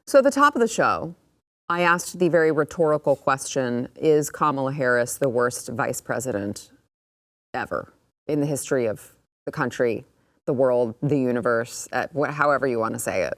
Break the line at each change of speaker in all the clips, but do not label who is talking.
So at the top of the show, I asked the very rhetorical question, is Kamala Harris the worst vice president ever in the history of the country, the world, the universe, however you want to say it?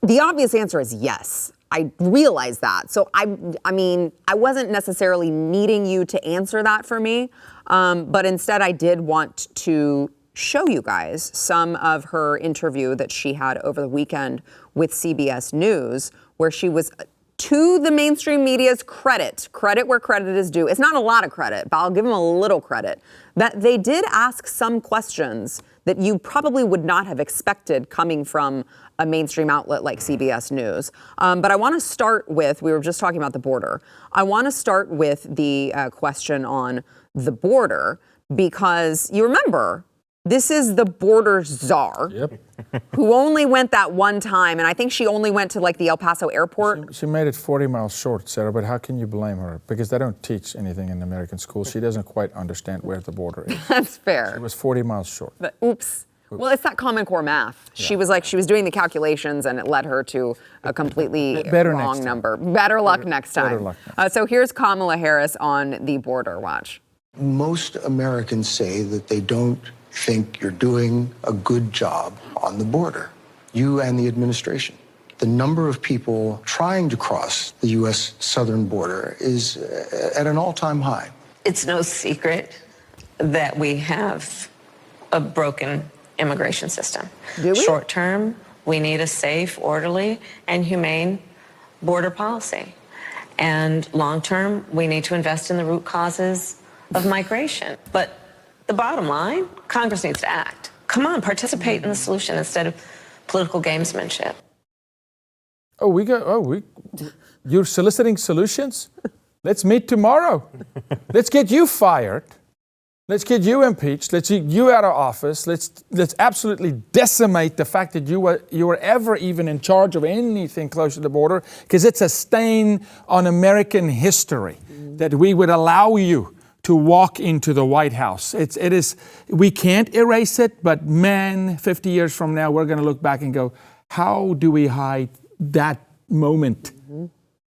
The obvious answer is yes. I realize that. So I mean, I wasn't necessarily needing you to answer that for me, but instead I did want to show you guys some of her interview that she had over the weekend with CBS News, where she was, to the mainstream media's credit where credit is due. It's not a lot of credit, but I'll give them a little credit, that they did ask some questions that you probably would not have expected coming from a mainstream outlet like CBS News. But I want to start with, we were just talking about the border. I want to start with the question on the border, because you remember, this is the border czar, who only went that one time, and I think she only went to like the El Paso airport.
She made it 40 miles short, Sarah, but how can you blame her? Because they don't teach anything in American schools. She doesn't quite understand where the border is.
That's fair.
She was 40 miles short.
But oops. Well, it's that Common Core math. Yeah. She was doing the calculations, and it led her to a completely wrong number. Better luck next time.
Better luck next time.
So here's Kamala Harris on the border. Watch.
Most Americans say that they don't think you're doing a good job on the border, you and the administration. The number of people trying to cross the U.S. southern border is at an all-time high.
It's no secret that we have a broken immigration system.
Do we?
Short term, we need a safe, orderly, and humane border policy. And long term, we need to invest in the root causes of migration. But the bottom line, Congress needs to act. Come on, participate in the solution instead of political gamesmanship.
You're soliciting solutions? Let's meet tomorrow. Let's get you fired. Let's get you impeached. Let's get you out of office. Let's absolutely decimate the fact that you were ever even in charge of anything close to the border, because it's a stain on American history that we would allow you to walk into the White House. It is. We can't erase it, but man, 50 years from now, we're going to look back and go, how do we hide that moment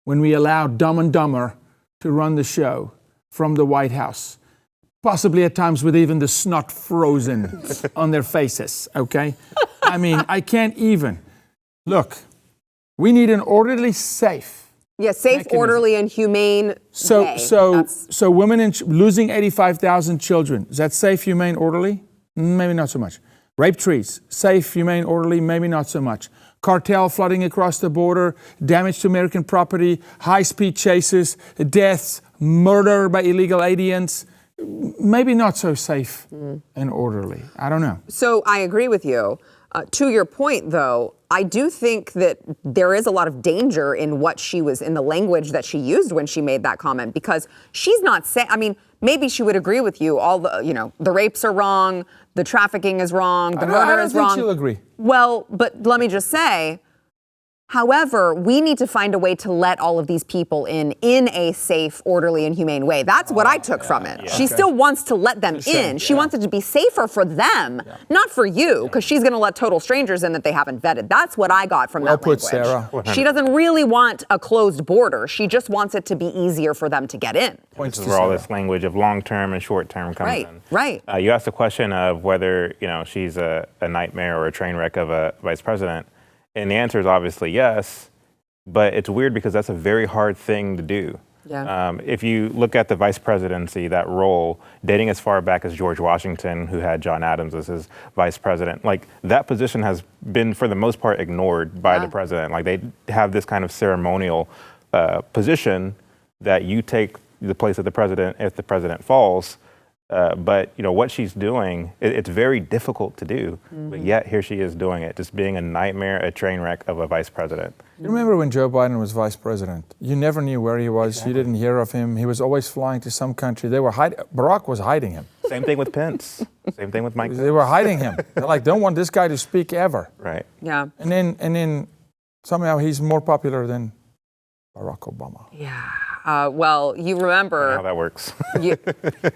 when we allowed Dumb and Dumber to run the show from the White House? Possibly at times with even the snot frozen on their faces, okay? I mean, I can't even. Look, we need an orderly, safe.
Yeah, safe, mechanism. Orderly, and humane way.
So women losing 85,000 children, is that safe, humane, orderly? Maybe not so much. Rape trees, safe, humane, orderly, maybe not so much. Cartel flooding across the border, damage to American property, high-speed chases, deaths, murder by illegal aliens, maybe not so safe and orderly. I don't know.
So I agree with you. To your point, though, I do think that there is a lot of danger in in the language that she used when she made that comment, because she's not saying, I mean, maybe she would agree with you. The rapes are wrong, the trafficking is wrong, the murder is wrong.
I don't think she'll agree.
Well, but let me just say, however, we need to find a way to let all of these people in a safe, orderly, and humane way. That's what I took from it. Yeah. She still wants to let them in. She wants it to be safer for them, not for you, because she's going to let total strangers in that they haven't vetted. That's what I got from that language.
Sarah.
She doesn't really want a closed border. She just wants it to be easier for them to get in.
This is where all this language of long-term and short-term comes in.
Right.
You asked the question of whether she's a nightmare or a train wreck of a vice president. And the answer is obviously yes, but it's weird because that's a very hard thing to do.
Yeah.
If you look at the vice presidency, that role, dating as far back as George Washington, who had John Adams as his vice president, like that position has been, for the most part, ignored by the president. Like they have this kind of ceremonial position that you take the place of the president if the president falls. But what she's doing, it's very difficult to do, but yet here she is doing it, just being a nightmare, a train wreck of a vice president.
You remember when Joe Biden was vice president? You never knew where he was. Exactly. You didn't hear of him. He was always flying to some country. Barack was hiding him.
Same thing with Pence. Same thing with Mike.
They were hiding him. They're like, don't want this guy to speak ever.
Right.
Yeah.
And then somehow he's more popular than Barack Obama.
Yeah. Well, you remember
how that works.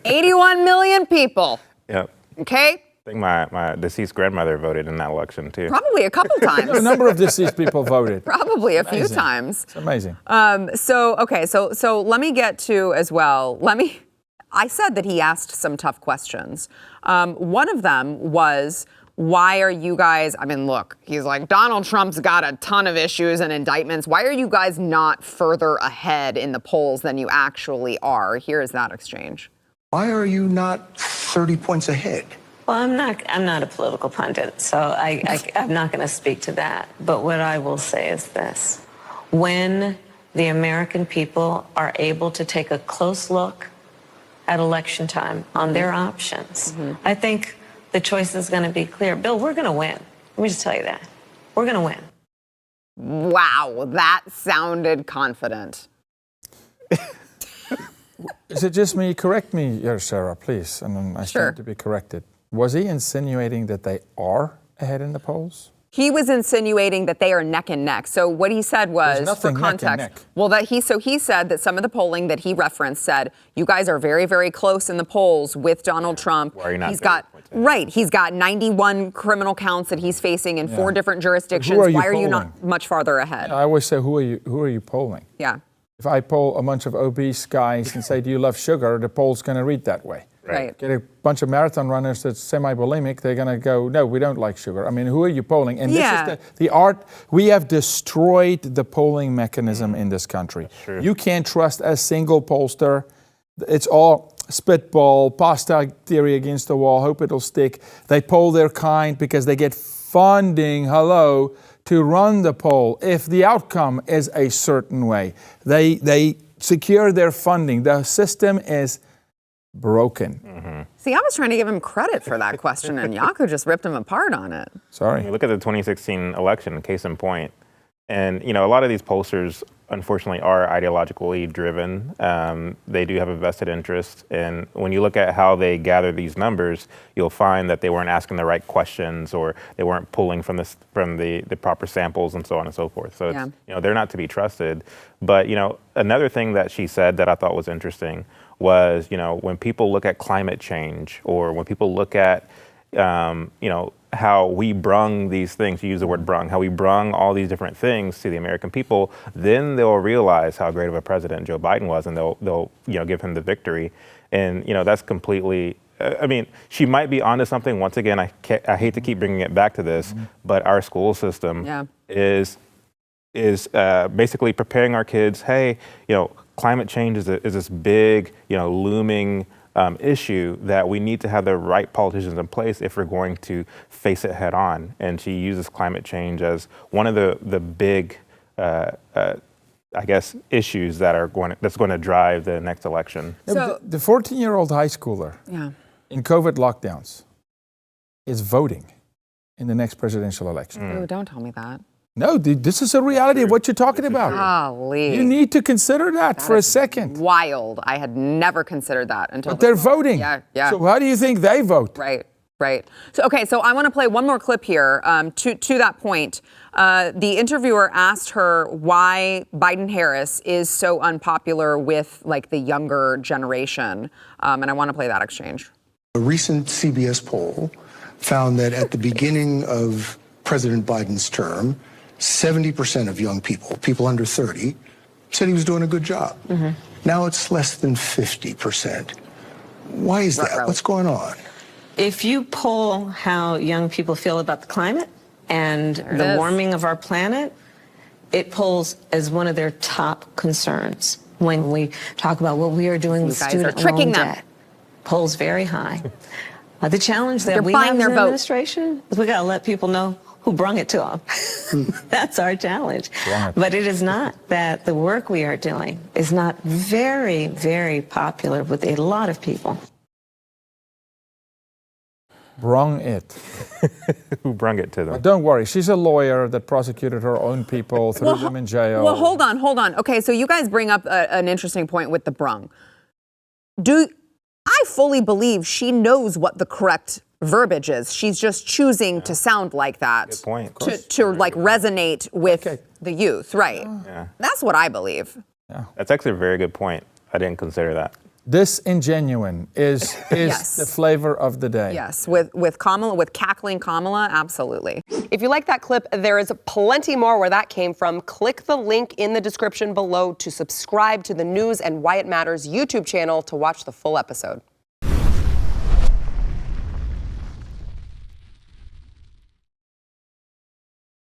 81 million people.
Yep.
Okay?
I think my deceased grandmother voted in that election too.
Probably a couple
A
times.
number of deceased people voted.
Probably a few
Amazing.
times.
It's amazing.
So let me get to as well. I said that he asked some tough questions. One of them was, why are you guys, look, he's like, Donald Trump's got a ton of issues and indictments. Why are you guys not further ahead in the polls than you actually are? Here's that exchange.
Why are you not 30 points ahead?
Well, I'm not a political pundit, so I'm not going to speak to that. But what I will say is this. When the American people are able to take a close look at election time on their options, I think the choice is going to be clear. Bill, we're going to win. Let me just tell you that. We're going to win.
Wow, that sounded confident.
Is it just me? Correct me here, Sarah, please. And then I
Sure.
stand to be corrected. Was he insinuating that they are ahead in the polls?
He was insinuating that they are neck and neck. So what he said was,
There's nothing
for
neck and
context,
neck.
well, he said that some of the polling that he referenced said, you guys are very, very close in the polls with Donald Trump.
Why are you not
He's
30
got
points ahead?
right. He's got 91 criminal counts that he's facing in 4 different jurisdictions.
are you
Why are you
polling?
not much farther ahead?
I always say, who are you polling?
Yeah.
If I poll a bunch of obese guys and say, do you love sugar? The poll's going to read that way.
Right.
Get a bunch of marathon runners that's semi-bulimic, they're going to go, no, we don't like sugar. Who are you polling? And
Yeah.
this is the art. We have destroyed the polling mechanism in this country.
true.
You can't trust a single pollster. It's all spitball, pasta theory against the wall, hope it'll stick. They poll their kind because they get funding, to run the poll. If the outcome is a certain way, they secure their funding. The system is broken.
See, I was trying to give him credit for that question, and Yaku just ripped him apart on it.
Sorry.
You look at the 2016 election, case in point, and a lot of these pollsters, unfortunately, are ideologically driven. They do have a vested interest, and when you look at how they gather these numbers, you'll find that they weren't asking the right questions, or they weren't pulling from the proper samples, and so on and so forth. So it's, they're not to be trusted. But another thing that she said that I thought was interesting was, when people look at climate change, or when people look at, how we brung these things, you use the word brung, how we brung all these different things to the American people, then they'll realize how great of a president Joe Biden was, and they'll give him the victory. And, that's completely, she might be onto something. Once again, I hate to keep bringing it back to this, but our school system is basically preparing our kids, hey, climate change is this big, looming issue that we need to have the right politicians in place if we're going to face it head on. And she uses climate change as one of the big, issues that's going to drive the next election.
So
The 14-year-old high schooler in COVID lockdowns is voting in the next presidential election.
ooh, don't tell me that.
No, this is a reality of what you're talking about.
Golly.
You need to consider that for a second.
Wild. I had never considered that until
But they're
this moment.
voting.
Yeah.
So how do you think they vote?
Right. So I want to play one more clip here. To that point, the interviewer asked her why Biden-Harris is so unpopular with the younger generation, and I want to play that exchange.
A recent CBS poll found that at the beginning of President Biden's term, 70% of young people under 30, said he was doing a good job. Now it's less than 50%. Why is that?
Right.
What's going on?
If you poll how young people feel about the climate and
it
the
is.
warming of our planet, it polls as one of their top concerns. When we talk about what we are doing with
guys are
student
tricking
loan
them.
debt, polls very high. The challenge that
They're
we
buying
have
their
as an
vote.
administration is we got to let people know who brung it to them. That's our challenge. But it is not that the work we are doing is not very, very popular with a lot of people.
Brung it.
Who brung it to them?
But don't worry, she's a lawyer that prosecuted her own people, threw them in jail.
Well, hold on. Okay, so you guys bring up an interesting point with the brung. I fully believe she knows what the correct verbiage is. She's just choosing to sound like that.
Good point.
To resonate with the youth, right?
Yeah.
That's what I believe.
That's actually a very good point. I didn't consider that.
disingenuine is
Yes.
the flavor of the day.
Yes, with Kamala, with cackling Kamala, absolutely.
If you like that clip, there is plenty more where that came from. Click the link in the description below to subscribe to the News and Why It Matters YouTube channel to watch the full episode.